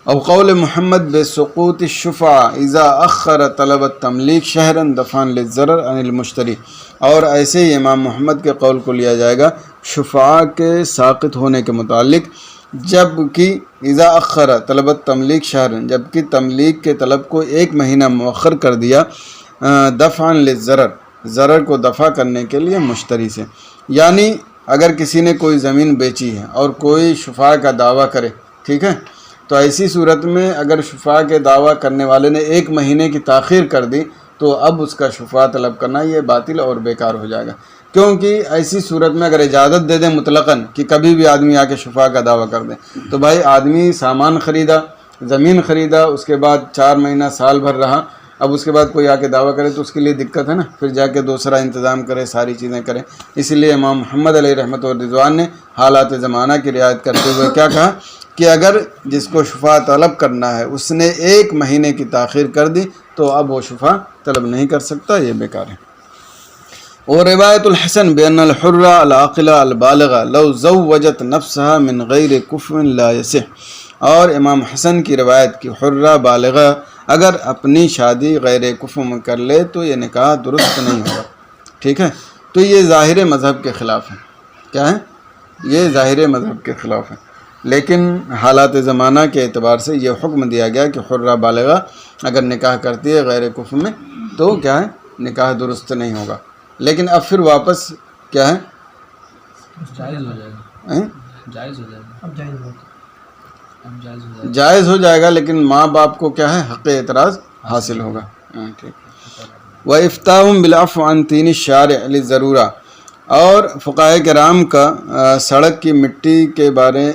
او قول محمد بسقوط الشفعہ اذا اخر طلب التملیک شہرا دفعا للضرر عن المشتری، اور ایسے ہی امام محمد کے قول کو لیا جائے گا شفعہ کے ساقط ہونے کے متعلق، جب کہ اذا اخر طلب التملیک شہرا، جب کہ تملیک کے طلب کو 1 مہینہ مؤخر کر دیا، دفعا للضرر، ضرر کو دفع کرنے کے لیے مشتری سے۔ یعنی اگر کسی نے کوئی زمین بیچی ہے اور کوئی شفعہ کا دعویٰ کرے، ٹھیک ہے، تو ایسی صورت میں اگر شفعہ کے دعویٰ کرنے والے نے 1 مہینے کی تاخیر کر دی تو اب اس کا شفعہ طلب کرنا یہ باطل اور بیکار ہو جائے گا، کیونکہ ایسی صورت میں اگر اجازت دے دیں مطلقاً کہ کبھی بھی آدمی آ کے شفعہ کا دعویٰ کر دے، تو بھائی آدمی سامان خریدا، زمین خریدا، اس کے بعد 4 مہینہ سال بھر رہا، اب اس کے بعد کوئی آ کے دعویٰ کرے تو اس کے لیے دقت ہے نا، پھر جا کے دوسرا انتظام کرے، ساری چیزیں کرے۔ اس لیے امام محمد علیہ رحمۃ الرضوان نے حالات زمانہ کی رعایت کرتے ہوئے کیا کہا کہ اگر جس کو شفعہ طلب کرنا ہے اس نے 1 مہینے کی تاخیر کر دی تو اب وہ شفعہ طلب نہیں کر سکتا، یہ بیکار ہے۔ اور روایت الحسن بأن الحر العاقل البالغ لو زوجت نفسها من غیر کفو لا یصح، اور امام حسن کی روایت کی حرہ بالغہ اگر اپنی شادی غیر کفو میں کر لے تو یہ نکاح درست نہیں ہوگا، ٹھیک ہے، تو یہ ظاہر مذہب کے خلاف ہے۔ کیا ہے؟ یہ ظاہر مذہب کے خلاف ہے، لیکن حالات زمانہ کے اعتبار سے یہ حکم دیا گیا کہ حرہ بالغہ اگر نکاح کرتی ہے غیر کفر میں تو کیا ہے نکاح درست نہیں ہوگا، لیکن اب پھر واپس کیا ہے جائز ہو جائے گا، جائز ہو جائے گا، اب جائز ہو جائے گا، جائز ہو جائے گا، لیکن ماں باپ کو کیا ہے حق اعتراض حاصل ہوگا۔ ٹھیک۔ وَإِفْتَاهُمْ بِالْعَفْوِ عَنْ تِينِ الشَّارِعِ لِلضَّرُورَةِ، اور فقہائے کرام کا سڑک کی مٹی کے بارے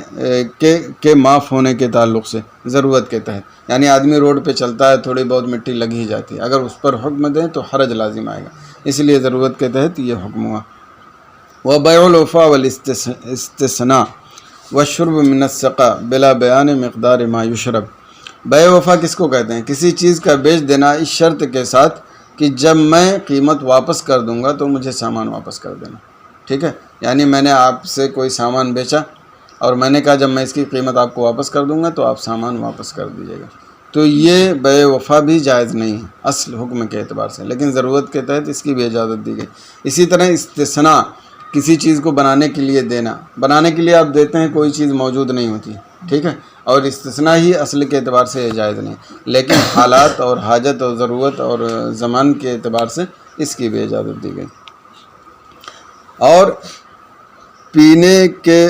کے معاف ہونے کے تعلق سے ضرورت کے تحت، یعنی آدمی روڈ پہ چلتا ہے تھوڑی بہت مٹی لگ ہی جاتی ہے، اگر اس پر حکم دیں تو حرج لازم آئے گا، اس لیے ضرورت کے تحت یہ حکم ہوا۔ وَبَيْعُ الْوَفَاءِ وَالِاسْتِثْنَاءِ وَالشُّرْبُ مِنَ السَّقَاءِ بِلَا بَيَانِ مِقْدَارِ مَا يُشْرَبُ۔ بیع وفا کس کو کہتے ہیں؟ کسی چیز کا بیچ دینا اس شرط کے ساتھ کہ جب میں قیمت واپس کر دوں گا تو مجھے سامان واپس کر دینا، ٹھیک ہے؟ یعنی میں نے آپ سے کوئی سامان بیچا اور میں نے کہا جب میں اس کی قیمت آپ کو واپس کر دوں گا تو آپ سامان واپس کر دیجیے گا، تو یہ بیع وفا بھی جائز نہیں ہے اصل حکم کے اعتبار سے، لیکن ضرورت کے تحت اس کی بھی اجازت دی گئی۔ اسی طرح استثناء، کسی چیز کو بنانے کے لیے دینا، بنانے کے لیے آپ دیتے ہیں کوئی چیز موجود نہیں ہوتی، ٹھیک ہے، اور استثناء ہی اصل کے اعتبار سے یہ جائز نہیں، لیکن حالات اور حاجت اور ضرورت اور زمان کے اعتبار سے اس کی بھی اجازت دی گئی۔ اور پینے کے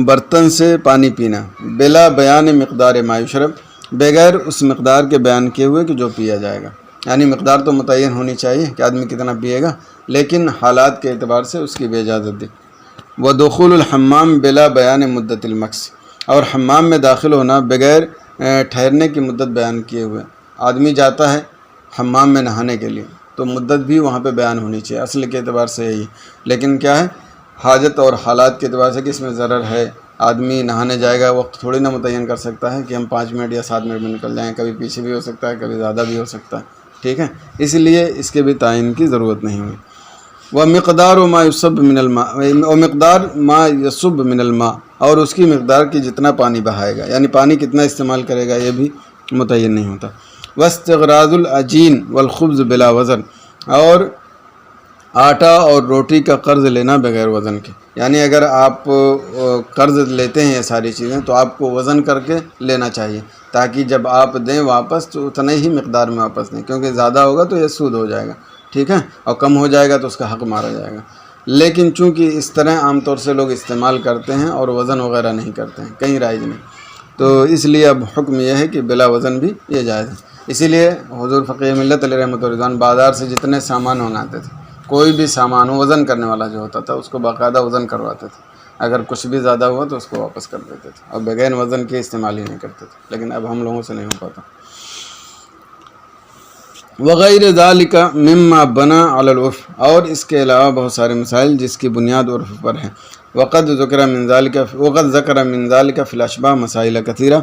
برتن سے پانی پینا بلا بیان مقدار ما یشرب، بغیر اس مقدار کے بیان کیے ہوئے کہ جو پیا جائے گا، یعنی مقدار تو متعین ہونی چاہیے کہ آدمی کتنا پیے گا، لیکن حالات کے اعتبار سے اس کی بھی اجازت دی۔ ودخول الحمام بلا بیان مدت المکث، اور حمام میں داخل ہونا بغیر ٹھہرنے کی مدت بیان کیے ہوئے، آدمی جاتا ہے حمام میں نہانے کے لیے تو مدت بھی وہاں پہ بیان ہونی چاہیے، اصل کے اعتبار سے یہی، لیکن کیا ہے حاجت اور حالات کے اعتبار سے کہ اس میں ضرر ہے، آدمی نہانے جائے گا وقت تھوڑی نہ متعین کر سکتا ہے کہ ہم 5 منٹ یا 7 منٹ میں نکل جائیں، کبھی پیچھے بھی ہو سکتا ہے کبھی زیادہ بھی ہو سکتا ہے، ٹھیک ہے، اس لیے اس کے بھی تعین کی ضرورت نہیں ہوئی۔ ومقدار ما یصب من الماء، ومقدار ما یصب من الماء، اور اس کی مقدار کی جتنا پانی بہائے گا، یعنی پانی کتنا استعمال کرے گا یہ بھی متعین نہیں ہوتا۔ واستغراض العجین والخبز بلا وزن، اور آٹا اور روٹی کا قرض لینا بغیر وزن کے، یعنی اگر آپ قرض لیتے ہیں یہ ساری چیزیں تو آپ کو وزن کر کے لینا چاہیے تاکہ جب آپ دیں واپس تو اتنے ہی مقدار میں واپس دیں، کیونکہ زیادہ ہوگا تو یہ سود ہو جائے گا، ٹھیک ہے، اور کم ہو جائے گا تو اس کا حق مارا جائے گا، لیکن چونکہ اس طرح عام طور سے لوگ استعمال کرتے ہیں اور وزن وغیرہ نہیں کرتے ہیں، کہیں رائج نہیں، تو اس لیے اب حکم یہ ہے کہ بلا وزن بھی یہ جائز ہے۔ اسی لیے حضور فقیہ ملت علیہ رحمۃ اللہ بازار سے جتنے سامان منگاتے تھے، کوئی بھی سامان ہو وزن کرنے والا جو ہوتا تھا اس کو باقاعدہ وزن کرواتے تھے، اگر کچھ بھی زیادہ ہوا تو اس کو واپس کر دیتے تھے اور بغیر وزن کے استعمال ہی نہیں کرتے تھے، لیکن اب ہم لوگوں سے نہیں ہو پاتا۔ وغیر ذالک مما بنا علی العرف، اور اس کے علاوہ بہت سارے مسائل جس کی بنیاد عرف پر ہے۔ وقد ذکر من ذالک فی الاشباہ مسائل کثیرہ،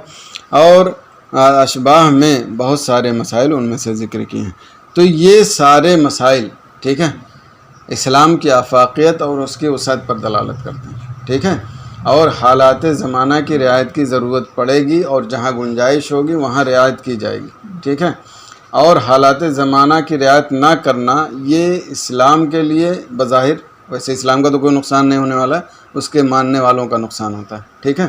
اور اشباہ میں بہت سارے مسائل ان میں سے ذکر کیے ہیں۔ تو یہ سارے مسائل ٹھیک ہے اسلام کی آفاقیت اور اس کی وسعت پر دلالت کرتے ہیں، ٹھیک ہے، اور حالات زمانہ کی رعایت کی ضرورت پڑے گی اور جہاں گنجائش ہوگی وہاں رعایت کی جائے گی، ٹھیک ہے، اور حالات زمانہ کی رعایت نہ کرنا یہ اسلام کے لیے بظاہر، ویسے اسلام کا تو کوئی نقصان نہیں ہونے والا ہے، اس کے ماننے والوں کا نقصان ہوتا ہے، ٹھیک ہے،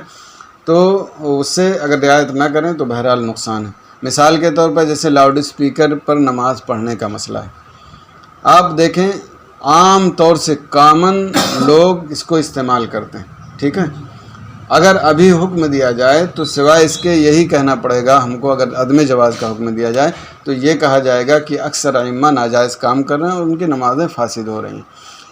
تو اس سے اگر رعایت نہ کریں تو بہرحال نقصان ہے۔ مثال کے طور پر جیسے لاؤڈ اسپیکر پر نماز پڑھنے کا مسئلہ ہے، آپ دیکھیں عام طور سے کامن لوگ اس کو استعمال کرتے ہیں، ٹھیک ہے، اگر ابھی حکم دیا جائے تو سوائے اس کے یہی کہنا پڑے گا ہم کو، اگر عدم جواز کا حکم دیا جائے تو یہ کہا جائے گا کہ اکثر ائمہ ناجائز کام کر رہے ہیں اور ان کی نمازیں فاسد ہو رہی ہیں۔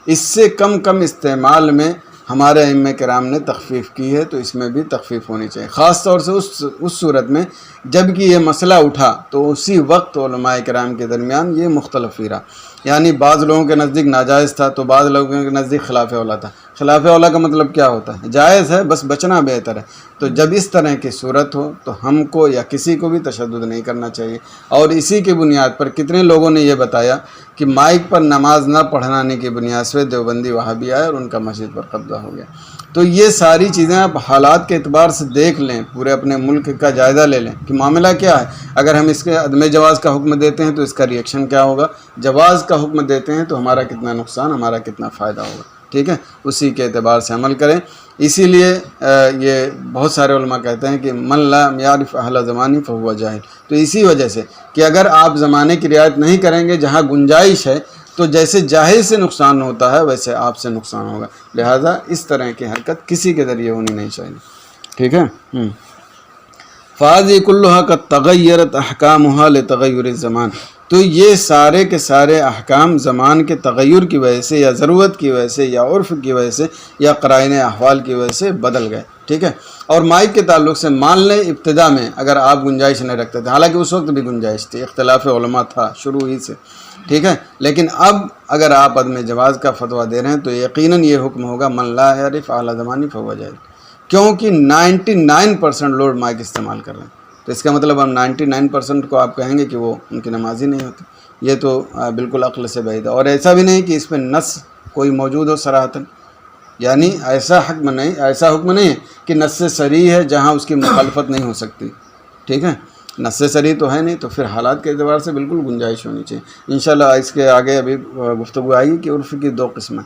اس سے کم استعمال میں ہمارے ائمہ کرام نے تخفیف کی ہے، تو اس میں بھی تخفیف ہونی چاہیے، خاص طور سے اس صورت میں جب کہ یہ مسئلہ اٹھا تو اسی وقت علماء کرام کے درمیان یہ مختلف ہی رہا، یعنی بعض لوگوں کے نزدیک ناجائز تھا تو بعض لوگوں کے نزدیک خلاف اولا تھا۔ خلاف اولا کا مطلب کیا ہوتا ہے؟ جائز ہے بس بچنا بہتر ہے، تو جب اس طرح کی صورت ہو تو ہم کو یا کسی کو بھی تشدد نہیں کرنا چاہیے، اور اسی کی بنیاد پر کتنے لوگوں نے یہ بتایا کہ مائک پر نماز نہ پڑھانے کی بنیاد سے دیوبندی وہابی آئے اور ان کا مسجد پر قبضہ ہو گیا۔ تو یہ ساری چیزیں آپ حالات کے اعتبار سے دیکھ لیں، پورے اپنے ملک کا جائزہ لے لیں کہ معاملہ کیا ہے، اگر ہم اس کے عدم جواز کا حکم دیتے ہیں تو اس کا ریئیکشن کیا ہوگا، جواز کا حکم دیتے ہیں تو ہمارا کتنا نقصان، ہمارا کتنا فائدہ ہوگا، ٹھیک ہے، اسی کے اعتبار سے عمل کریں۔ اسی لیے یہ بہت سارے علماء کہتے ہیں کہ من لا یعرف اہل زمانی فہو جاہل، تو اسی وجہ سے کہ اگر آپ زمانے کی رعایت نہیں کریں گے جہاں گنجائش ہے تو جیسے جاہل سے نقصان ہوتا ہے ویسے آپ سے نقصان ہوگا، لہٰذا اس طرح کی حرکت کسی کے ذریعے ہونی نہیں چاہیے، ٹھیک ہے۔ فاضی کلھا کا تغیرت احکامھا لتغیر الزمان، تو یہ سارے کے سارے احکام زمان کے تغیر کی وجہ سے یا ضرورت کی وجہ سے یا عرف کی وجہ سے یا قرائن احوال کی وجہ سے بدل گئے، ٹھیک ہے۔ اور مائک کے تعلق سے مان لیں ابتدا میں اگر آپ گنجائش نہیں رکھتے تھے، حالانکہ اس وقت بھی گنجائش تھی، اختلاف علماء تھا شروع ہی سے، ٹھیک ہے، لیکن اب اگر آپ عدم جواز کا فتویٰ دے رہے ہیں تو یقیناً یہ حکم ہوگا من لا یعرف اہل زمانی فہو جاہل، کیونکہ 99% لوگ مائک استعمال کر رہے ہیں، تو اس کا مطلب ہم 99% کو آپ کہیں گے کہ وہ ان کی نمازی نہیں ہوتی، یہ تو بالکل عقل سے بعید ہے۔ اور ایسا بھی نہیں کہ اس میں نص کوئی موجود ہو صراحتاً، یعنی ایسا حکم نہیں ہے کہ نص صریح ہے جہاں اس کی مخالفت نہیں ہو سکتی، ٹھیک ہے، نص صریح تو ہے نہیں، تو پھر حالات کے اعتبار سے بالکل گنجائش ہونی چاہیے۔ انشاءاللہ اس کے آگے ابھی گفتگو آئے گی کہ عرف کی 2 قسمیں،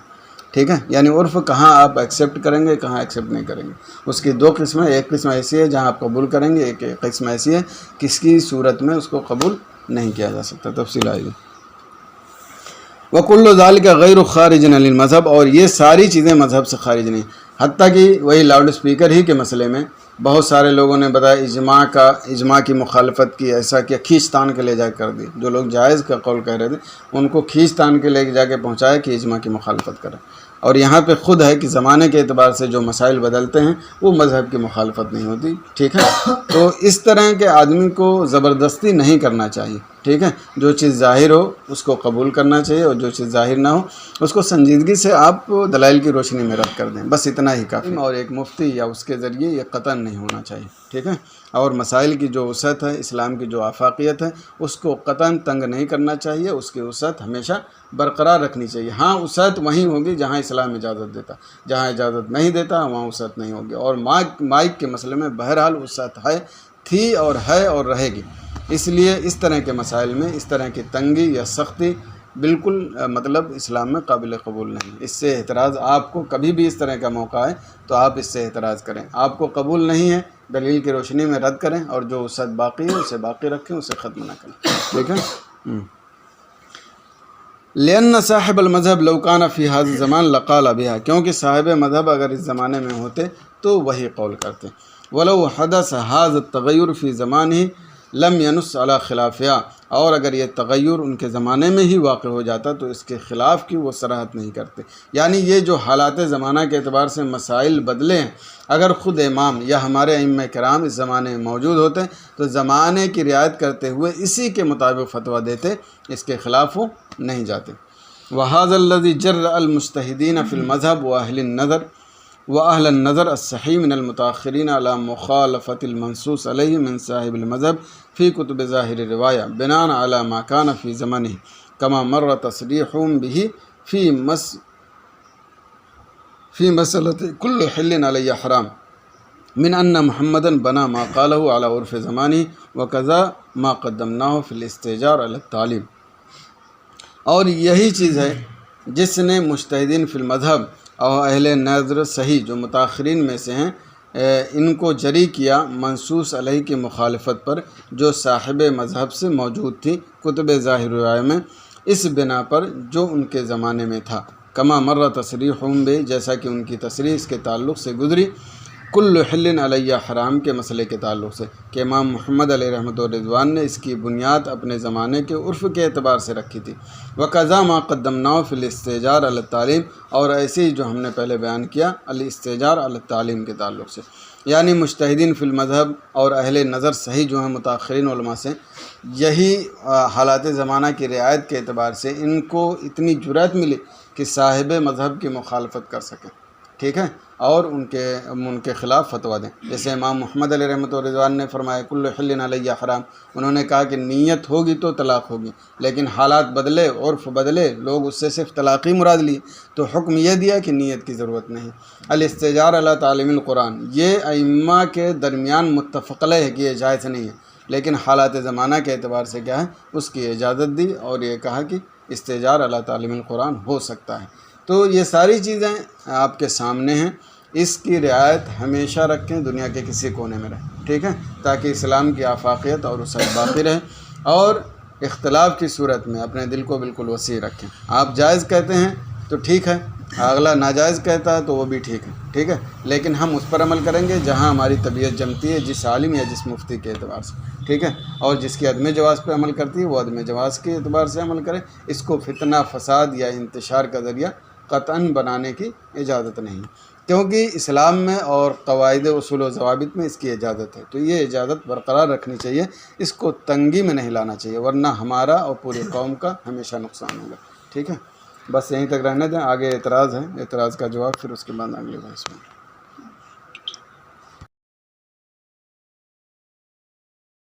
ٹھیک ہے، یعنی عرف کہاں آپ ایکسیپٹ کریں گے کہاں ایکسیپٹ نہیں کریں گے، اس کی 2 قسمیں، ایک قسم ایسی ہے جہاں آپ قبول کریں گے، ایک قسم ایسی ہے کس کی صورت میں اس کو قبول نہیں کیا جا سکتا، تفصیل آئے گی۔ وَكُلُّ ذَلِكَ غَيْرُ خَارِجٍ عَنِ الْمَذْهَبِ، اور یہ ساری چیزیں مذہب سے خارج نہیں، حتیٰ کہ وہی لاؤڈ اسپیکر ہی کے مسئلے میں بہت سارے لوگوں نے بتایا اجماع کی مخالفت کی، ایسا کیا کھینچ تان کے لے جا کر دی، جو لوگ جائز کا قول کہہ رہے تھے ان کو کھینچ تان کے لے جا کے پہنچایا کہ اجماع کی مخالفت کرے، اور یہاں پہ خود ہے کہ زمانے کے اعتبار سے جو مسائل بدلتے ہیں وہ مذہب کی مخالفت نہیں ہوتی، ٹھیک ہے۔ تو اس طرح کے آدمی کو زبردستی نہیں کرنا چاہیے، ٹھیک ہے، جو چیز ظاہر ہو اس کو قبول کرنا چاہیے، اور جو چیز ظاہر نہ ہو اس کو سنجیدگی سے آپ دلائل کی روشنی میں رد کر دیں، بس اتنا ہی کافی، اور ایک مفتی یا اس کے ذریعے یہ قطعاً نہیں ہونا چاہیے، ٹھیک ہے۔ اور مسائل کی جو وسعت ہے، اسلام کی جو آفاقیت ہے، اس کو قطعاً تنگ نہیں کرنا چاہیے، اس کی وسعت ہمیشہ برقرار رکھنی چاہیے۔ ہاں وسعت وہیں ہوگی جہاں اسلام اجازت دیتا، جہاں اجازت نہیں دیتا وہاں وسعت نہیں ہوگی، اور مائک کے مسئلے میں بہرحال وسعت تھی اور ہے اور رہے گی، اس لیے اس طرح کے مسائل میں اس طرح کی تنگی یا سختی بالکل مطلب اسلام میں قابل قبول نہیں۔ اس سے اعتراض آپ کو کبھی بھی اس طرح کا موقع ہے تو آپ اس سے اعتراض کریں، آپ کو قبول نہیں ہے دلیل کی روشنی میں رد کریں، اور جو وسعت باقی ہے اسے باقی رکھیں، اسے ختم نہ کریں، ٹھیک ہے۔ لأن صاحب المذہب لو کان فی ھذا الزمان لقال بها، کیونکہ صاحب مذہب اگر اس زمانے میں ہوتے تو وہی قول کرتے، ولو حدث ھذا التغیر فی زمانہ لم ینص علی خلافها، اور اگر یہ تغیر ان کے زمانے میں ہی واقع ہو جاتا تو اس کے خلاف کی وہ صراحت نہیں کرتے، یعنی یہ جو حالات زمانہ کے اعتبار سے مسائل بدلے ہیں، اگر خود امام یا ہمارے ائمہ کرام اس زمانے میں موجود ہوتے تو زمانے کی رعایت کرتے ہوئے اسی کے مطابق فتویٰ دیتے، اس کے خلاف وہ نہیں جاتے۔ وَهَذَا الَّذِي جَرَّ الْمُجْتَهِدِينَ فِي الْمَذْهَبِ وَأَهْلَ النَّظَرِ الصَّحِيحِ مِنَ الْمُتَأَخِّرِينَ عَلَى مُخَالَفَةِ الْمَنْصُوصِ عَلَيْهِ مِنْ صَاحِبِ الْمَذْهَبِ فِي كُتُبِ ظَاهِرِ الرِّوَايَةِ بِنَاءً عَلَى مَا كَانَ فِي زَمَنِهِ كَمَا مَرَّ تَصْرِيحٌ بِهِ فِي مَسْأَلَةِ كُلُّ حِلٍّ عَلَيَّ حَرَامٌ من أن محمدًا بنا ما قاله على عرف زمانه وكذا ما قدمناه في الاستئجار على التعليم، اور یہی چیز ہے جس نے مجتہدین فی المذہب اور اہل نظر صحیح جو متاخرین میں سے ہیں ان کو جری کیا منصوص علیہ کی مخالفت پر جو صاحب مذہب سے موجود تھی کتب ظاہر رائے میں، اس بنا پر جو ان کے زمانے میں تھا، کما مر تصریحہم بہ، جیسا کہ ان کی تصریح اس کے تعلق سے گزری، کل حل علیہ حرام کے مسئلے کے تعلق سے، کہ امام محمد علیہ رحمۃ الرضوان نے اس کی بنیاد اپنے زمانے کے عرف کے اعتبار سے رکھی تھی، وقضا ما قدمناه فی الاستئجار علی التعلیم، اور ایسے ہی جو ہم نے پہلے بیان کیا الاستئجار علی التعلیم کے تعلق سے، یعنی مجتہدین فی المذہب اور اہل نظر صحیح جو ہیں متاخرین علماء سے، یہی حالات زمانہ کی رعایت کے اعتبار سے ان کو اتنی جرأت ملی کہ صاحب مذہب کی مخالفت کر سکیں، ٹھیک ہے، اور ان کے خلاف فتویٰ دیں، جیسے امام محمد علیہ رحمۃ الرضوان نے فرمایا کل حل علیہ حرام، انہوں نے کہا کہ نیت ہوگی تو طلاق ہوگی، لیکن حالات بدلے، عرف بدلے، لوگ اس سے صرف طلاق ہی مراد لی تو حکم یہ دیا کہ نیت کی ضرورت نہیں۔ الاستئجار علی تعلیم القرآن، یہ ائمہ کے درمیان متفق علیہ ہے کہ یہ جائز نہیں ہے، لیکن حالات زمانہ کے اعتبار سے کیا ہے اس کی اجازت دی اور یہ کہا کہ استئجار علی تعلیم القرآن ہو سکتا ہے۔ تو یہ ساری چیزیں آپ کے سامنے ہیں، اس کی رعایت ہمیشہ رکھیں، دنیا کے کسی کونے میں رہیں، ٹھیک ہے، تاکہ اسلام کی آفاقیت اور وسعت باقی رہے، اور اختلاف کی صورت میں اپنے دل کو بالکل وسیع رکھیں۔ آپ جائز کہتے ہیں تو ٹھیک ہے، اگلا ناجائز کہتا ہے تو وہ بھی ٹھیک ہے، لیکن ہم اس پر عمل کریں گے جہاں ہماری طبیعت جمتی ہے، جس عالم یا جس مفتی کے اعتبار سے، ٹھیک ہے، اور جس کی عدم جواز پہ عمل کرتی ہے وہ عدم جواز کے اعتبار سے عمل کرے۔ اس کو فتنہ، فساد یا انتشار کا ذریعہ قطعاً بنانے کی اجازت نہیں، کیونکہ اسلام میں اور قواعد اصول و ضوابط میں اس کی اجازت ہے، تو یہ اجازت برقرار رکھنی چاہیے، اس کو تنگی میں نہیں لانا چاہیے، ورنہ ہمارا اور پوری قوم کا ہمیشہ نقصان ہوگا، ٹھیک ہے۔ بس یہیں تک رہنے دیں، آگے اعتراض ہے، اعتراض کا جواب پھر اس کے بعد اگلے بحث میں۔